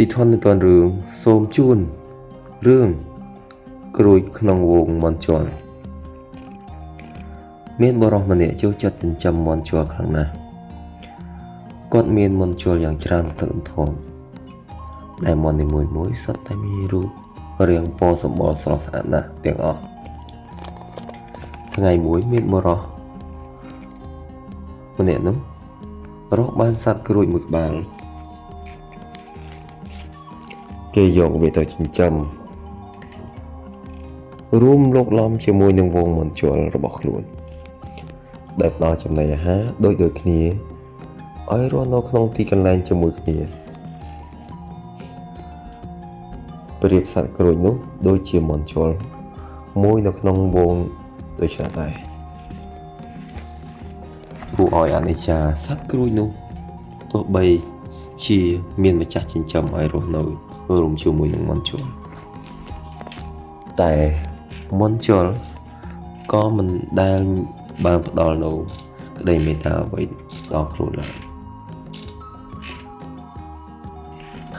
ស៊ីធននៅតនរឿងសូមជួនរឿងក្រួយក្នុងវងមន់ជលមានបរិះម្នាក់ចូលចិត្តចិញ្ចឹមមន់ជលខ្លាំងណាស់គាត់មានមន់ជលយ៉ាងច្រើនទៅធំដែលមន់នីមួយៗសុទ្ធតែមានរូបរាងពណ៌សម្បុរស្រស់ស្អាតណាស់ទាំងអស់ថ្ងៃមួយមានបរិះម្នាក់នោះរកបានសត្វក្រួយមួយក្បាលគេយកវាទៅចិញ្ចឹមរួមលោកឡំជាមួយនឹងវងមន់ជលរបស់ខ្លួនដែលផ្ដល់ចំណីអាហារដូចគ្នាឲ្យរស់នៅក្នុងទីកន្លែងជាមួយគ្នាប្រៀបសត្វក្រួយនោះដូចជាមន់ជលមួយនៅក្នុងវងដូចគ្នាដែរគួរឲ្យអានិច្ចាសត្វក្រួយនោះទោះបីជាមានម្ចាស់ចិញ្ចឹមឲ្យរស់នៅរួមជាមួយនឹងមន់ជលតែមន់ជលក៏មិនដែលបានផ្ដល់នូវក្តីមេត្តាអ្វីដល់ខ្លួនឡើយ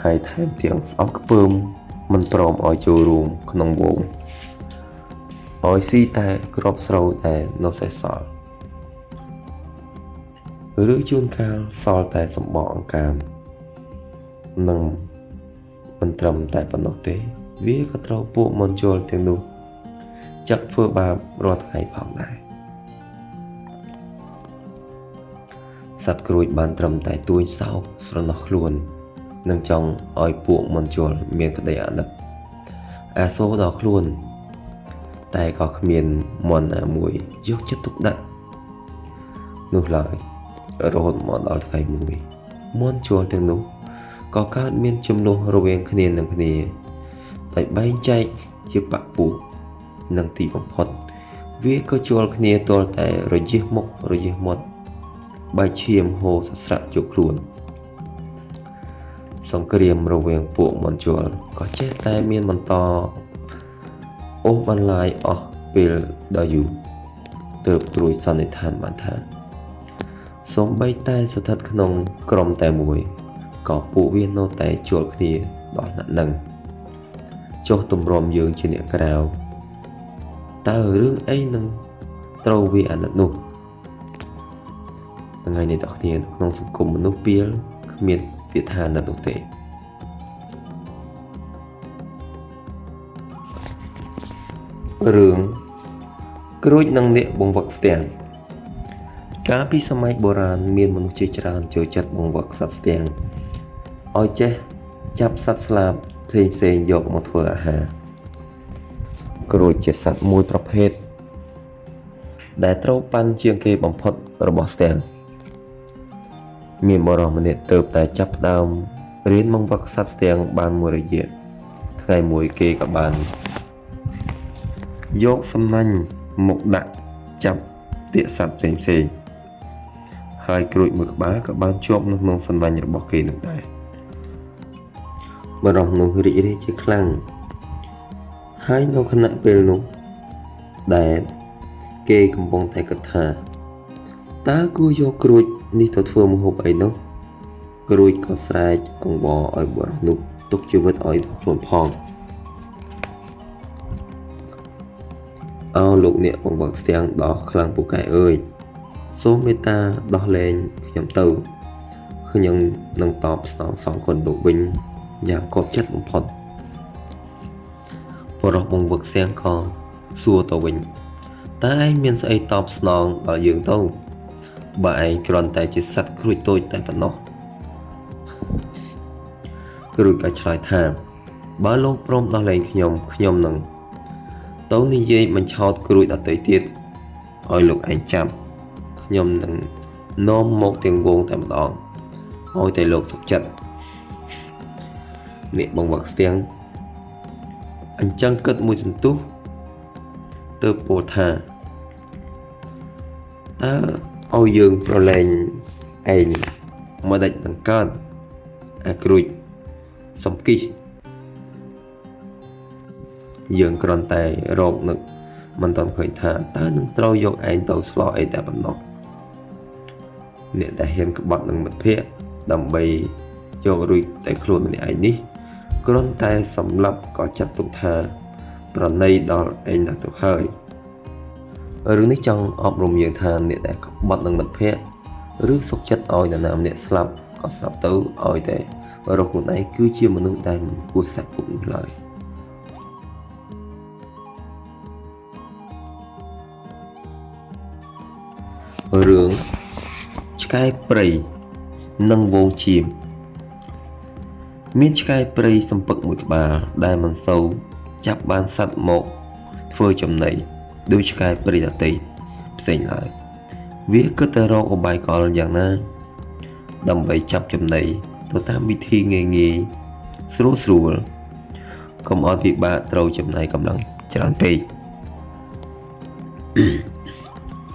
ហើយថែមទាំងស្អប់ខ្ពើមមិនព្រមឲ្យចូលរួមក្នុងវងឲ្យស៊ីតែក្របស្រូវតែនៅសេសសល់ឬជួនកាលសល់តែសម្បកអង្កាមនិងមិនត្រឹមតែប៉ុណ្ណោះទេវាក៏ត្រូវពួកមន់ជលទាំងនោះចាក់ធ្វើបាបរាល់ថ្ងៃផងដែរសត្វក្រួយបានត្រឹមតែទួញសោកស្រណោះខ្លួននិងចង់ឲ្យពួកមន់ជលមានក្តីអាណិតអាសូរដល់ខ្លួនតែក៏គ្មានមន់ណាមួយយកចិត្តទុកដាក់នោះឡើយរហូតមកដល់ថ្ងៃមួយមន់ជលទាំងនោះក៏កើតមានចំនួនរវាងគ្នានឹងគ្នាតែបែងចែកជាបកពួកនិងទីបំផុតវាក៏ជួលគ្នាទាល់តែរយះមុខរយះមាត់បែកឈាមហូរសស្រាក់ជោគខ្លួនសង្គ្រាមរវាងពួកមន់ជលក៏ចេះតែមានបន្តអូសបន្លាយអស់ពេលដ៏យូរទើបព្រួយសន្និដ្ឋានបានថាសូម្បីតែស្ថិតក្នុងក្រុមតែមួយក៏ពួកវានៅតែជួលគ្នាដល់ណាស់នឹងចុះទម្រាំយើងជាអ្នកក្រៅតើរឿងអីនឹងត្រូវវាអាណិតនោះថ្ងៃនេះអ្នកគ្នាក្នុងសង្គមមនុស្សពីលគ្មានពាក្យថាអាណិតនោះទេរឿងក្រួយនិងអ្នកបង្វឹកស្ទាំងកាលពីសម័យបុរាណមានមនុស្សជាច្រើនចូលចិត្តបង្វឹកសត្វស្ទាំងឲ្យចេះចាប់សត្វស្លាបផ្សេងយកមកធ្វើអាហារក្រួយជាសត្វមួយប្រភេទដែលត្រូវប៉ាន់ជាងគេបំផុតរបស់ស្ទាំងមានបរិះម្នាក់ទើបតែចាប់ផ្ដើមរៀនបង្វឹកសត្វស្ទាំងបានមួយរយៈថ្ងៃមួយគេក៏បានយកសំណាញ់មកដាក់ចាប់ទាកសត្វផ្សេងហើយក្រួយមួយក្បាលក៏បានជាប់នៅក្នុងសំណាញ់របស់គេនោះដែរបរិះនោះរីករាយជាខ្លាំងហើយនៅខណៈពេលនោះដែលគេកំពុងតែគិតថាតើគួរយកក្រួយនេះទៅធ្វើម្ហូបអីនោះក្រួយក៏ស្រែកអង្វរឲ្យបរិះនោះទុកជីវិតឲ្យដល់ខ្លួនផងអោលោកអ្នកបង្វឹកស្ទាំងដោះខ្លាំងពូកែអើយសូមមេត្តាដោះលែងខ្ញុំទៅខ្ញុំនឹងតបស្នងសងគុណលោកវិញយ៉ាងគប់ចិត្តបំផុតបរិះបង្វឹកស្ទាំងក៏សួរទៅវិញតើឯងមានស្អីតបស្នងដល់យើងទៅបើឯងគ្រាន់តែជាសត្វក្រួយតូចតែប៉ុណ្ណោះក្រួយក៏ឆ្លើយថាបើលោកព្រមដោះលែងខ្ញុំនឹងទៅនិយាយបញ្ឆោតក្រួយដទៃទៀតឲ្យលោកឯងចាប់ខ្ញុំនឹងនាំមកទាំងវងតែម្ដងឲ្យតែលោកសុខចិត្តអ្នកបង្វឹកស្ទាំងអញ្ចឹងគិតមួយសន្ទុះទើបពោលថាតើឲ្យយើងប្រឡែងឯងមកដាច់នឹងកើតអាក្រួយសំគិះយើងគ្រាន់តែរកនឹកមិនទាន់ឃើញថាតើនឹងត្រូវយកឯងទៅស្លោអីតែប៉ុណ្ណោះអ្នកដែលហ៊ានក្បត់នឹងមិត្តភក្តិដើម្បីយករួចតែខ្លួនម្នាក់ឯងនេះ គ្រាន់តែសម្លាប់ក៏ចាត់ទុកថាប្រណីដល់ឯងណាស់ទៅហើយរឿងនេះចង់អប់រំយើងថាអ្នកដែលក្បត់នឹងមិត្តភ័ក្តិឬសុខចិត្តឲ្យនរណាម្នាក់ស្លាប់ក៏ស្លាប់ទៅឲ្យតែរកខ្លួនឯងគឺជាមនុស្សដែលមិនគួរសាច់គប់នោះឡើយរឿងឆ្កែព្រៃនិងវងឈាមមានឆ្កែព្រៃសំពឹកមួយក្បាលដែលមិនសូវចាប់បានសត្វមកធ្វើចំណីដូចឆ្កែព្រៃដទៃផ្សេងឡើយវាគិតតែរកឧបាយកលយ៉ាងណាដើម្បីចាប់ចំណីទៅតាមវិធីងាយៗស្រួលកុំឲ្យពិបាកត្រូវចំណាយកម្លាំងច្រើនពេក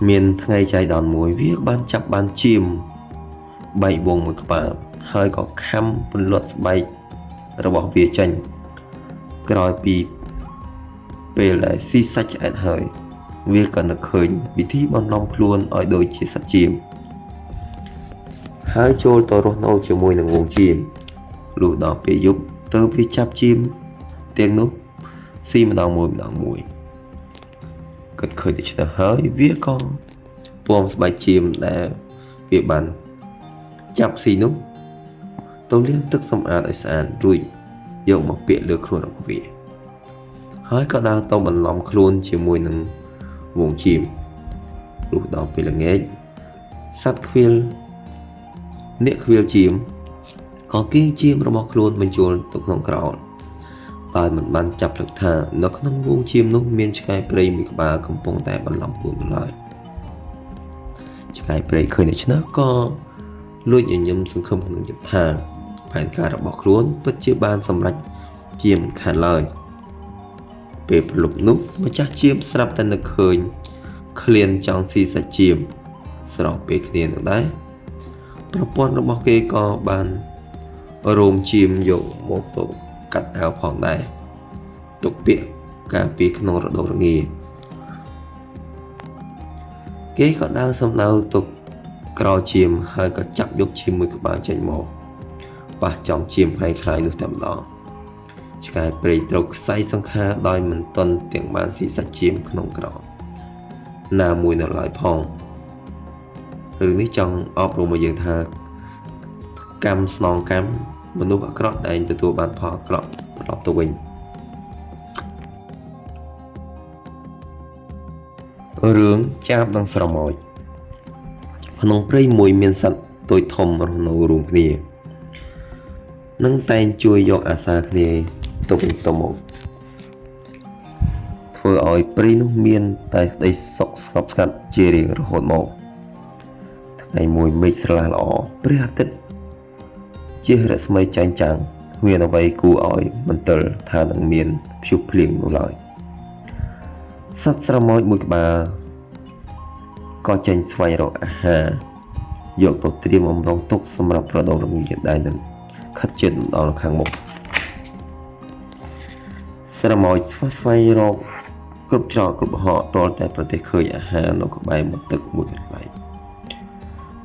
មានថ្ងៃចៃដន្យមួយវាបានចាប់បានឈាមបែកវងមួយក្បាលហើយក៏ខំពន្លត់ស្បែករបស់វាចេញក្រោយពីពេលដែលស៊ីសាច់ឆ្អែតហើយវាក៏នឹកឃើញវិធីបន្លំខ្លួនឲ្យដូចជាសត្វឈាមហើយចូលទៅរស់នៅជាមួយនឹងវងឈាមលុះដល់ពេលយប់ទៅវាចាប់ឈាមទាំងនោះស៊ីម្ដងមួយគិតឃើញដូច្នេះហើយវាក៏ពំស្បែកឈាមដែលវាបានចាប់ស៊ីនោះទៅលាងទឹកសម្អាតឲ្យស្អាតរួចយកមកពាក់លើខ្លួនរបស់វាហើយក៏ដើរទៅបន្លំខ្លួនជាមួយនឹងវងឈាមលុះដល់ពេលល្ងាចសត្វខ្វៀលអ្នកខ្វៀលឈាមក៏គៀងឈាមរបស់ខ្លួនបញ្ចូលទៅក្នុងក្រោលដោយមិនបានចាប់ព្រឹកថានៅក្នុងវងឈាមនោះមានឆ្កែព្រៃមួយក្បាលកំពុងតែបន្លំខ្លួនឡើយឆ្កែព្រៃឃើញដូច្នេះក៏លួចញញឹមសង្ឃឹមក្នុងចិត្តថាផែនការរបស់ខ្លួនពិតជាបានសម្រេចជាមិនខានឡើយពេលព្រលប់នោះម្ចាស់ឈាមស្រាប់តែនឹកឃើញឃ្លានចង់ស៊ីសាច់ឈាមស្របពេលគ្នានោះដែរប្រពន្ធរបស់គេក៏បានរោមឈាមយកមកទៅកាត់អាវផងដែរទុកពាក់ការពារក្នុងរដូវរងាគេក៏ដើរសំដៅទុកក្រោយឈាមហើយក៏ចាប់យកឈាមមួយក្បាលចេញមកប៉ះចំឈាមខ្លាំងៗនោះតែម្ដងឆ្កែព្រៃត្រូវខ្សែសង្ខារដោយមិនទាន់ទាំងបានស៊ីសាច់ឈាមក្នុងក្រោលណាមួយនៅឡើយផងរឿងនេះចង់អប់រំឲ្យយើងថាកម្មស្នងកម្មមនុស្សអាក្រក់តែងទទួលបានផលអាក្រក់ត្រឡប់ទៅវិញរឿងចាបនិងស្រមោចក្នុងព្រៃមួយមានសត្វតូចធំរស់នៅរួមគ្នានឹងតែងជួយយកអាសាគ្នាទៅវិញទៅមកធ្វើឲ្យព្រៃនោះមានតែក្តីសុខស្ងប់ស្ងាត់ជារៀងរហូតមកថ្ងៃមួយមេឃស្រឡះល្អព្រះអាទិត្យជារស្មីចែងចាំងគ្មានអ្វីគួរឲ្យមន្ទិលថានឹងមានព្យុះភ្លៀងនោះឡើយសត្វស្រមោចមួយក្បាលក៏ចេញស្វែងរកអាហារយកទៅត្រៀមអំរងទុកសម្រាប់រដូវរងាដែលនឹងខិតជិតដល់ខាងមុខស្រមោចស្វែងរកគ្រប់ច្រកគ្រប់ហកទាល់តែប្រទះឃើញអាហារនៅក្បែរមាត់ទឹកមួយកន្លែង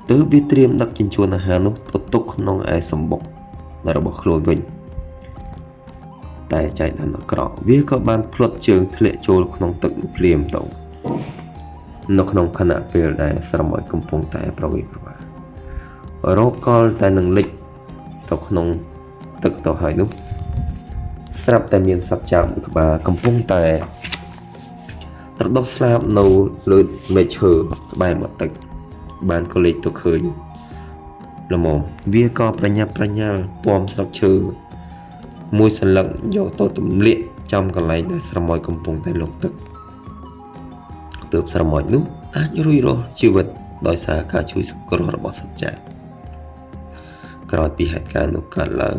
ទើបវាត្រៀមដឹកជញ្ជូនអាហារនោះទៅទុកក្នុងឯសម្បុករបស់ខ្លួនវិញតែចៃដន្យអាក្រក់វាក៏បានផ្លត់ជើងធ្លាក់ចូលក្នុងទឹកភ្លាមទៅនៅក្នុងខណៈពេលដែលស្រមោចកំពុងតែប្រវីប្រវារកកលតែនឹងលិចទៅក្នុងទឹកទៅហើយនោះស្រាប់តែមានសត្វចាបមួយក្បាលកំពុងតែត្រដុសស្លាបនៅលើមែកឈើក្បែរមាត់ទឹកបានក៏លេចទៅឃើញល្មមវាក៏ប្រញាប់ប្រញាល់ពំស្លឹកឈើមួយសន្លឹកយកទៅទម្លាក់ចំកន្លែងដែលស្រមោចកំពុងតែលង់ទឹកទើបស្រមោចនោះអាចរួចរស់ជីវិតដោយសារការជួយសង្គ្រោះរបស់សត្វចាបក្រោយពីហេតុការណ៍នោះកើតឡើង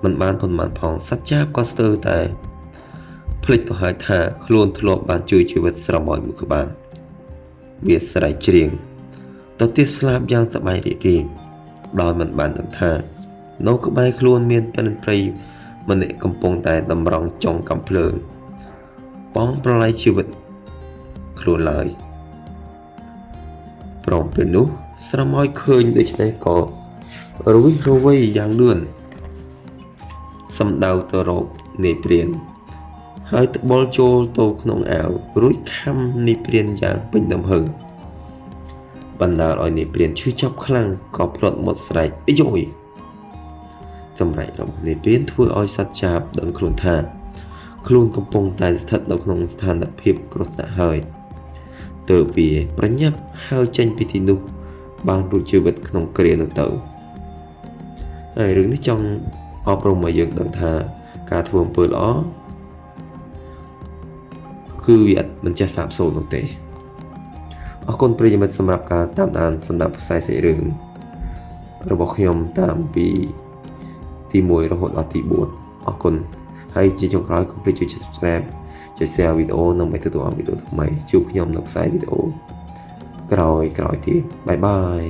មិនបានប៉ុន្មានផងសត្វចាបក៏ស្ទើរតែភ្លេចទៅហើយថាខ្លួនធ្លាប់បានជួយជីវិតស្រមោចមួយក្បាលវាស្រែកច្រៀងទៅទះស្លាប់យ៉ាងសប្បាយរីករាយដោយមិនបានដឹងថានៅក្បែរខ្លួនមានព្រិនព្រៃម្នាក់កំពុងតែតម្រង់ចុងកំភ្លើងបងប្រឡាយជីវិតខ្លួនឡើយព្រមពេលនោះស្រមោចឃើញដូច្នេះក៏រួចរវៃយ៉ាងលឿន សំដៅទៅរកនាយព្រានហើយត្បល់ចូលទៅក្នុងអាវរួចខំនាយព្រានយ៉ាងពេញដំណើរបណ្ដាលឲ្យនាយព្រានឈឺចាប់ខ្លាំងក៏ព្រាត់មាត់ស្រែកអាយ៉យសម្រេចរបស់នាយព្រានធ្វើឲ្យសត្វចាបដឹងខ្លួនថាខ្លួនកំពុងតែស្ថិតនៅក្នុងស្ថានភាពគ្រោះថ្នាក់ហើយទើបវាប្រញាប់ហើយចេញពីទីនោះបានរួចជីវិតក្នុងគ្រានោះទៅហើយរឿងនេះចង់អប់រំឲ្យយើងដឹងថាការធ្វើអំពើល្អគឺវាមិនចេះសាបសូន្យនោះទេអរគុណប្រិយមិត្តសម្រាប់ការតាមដានសន្តាប់ខ្សែសាច់រឿងរបស់ខ្ញុំតាមពីទី1រហូតដល់ទី4អរគុណហើយជាចុងក្រោយកុំភ្លេចជួយ Subscribe ជួយ Share វីដេអូដើម្បីទទួលបានវីដេអូថ្មីជួបខ្ញុំនៅខ្សែវីដេអូក្រោយទៀតបាយបាយ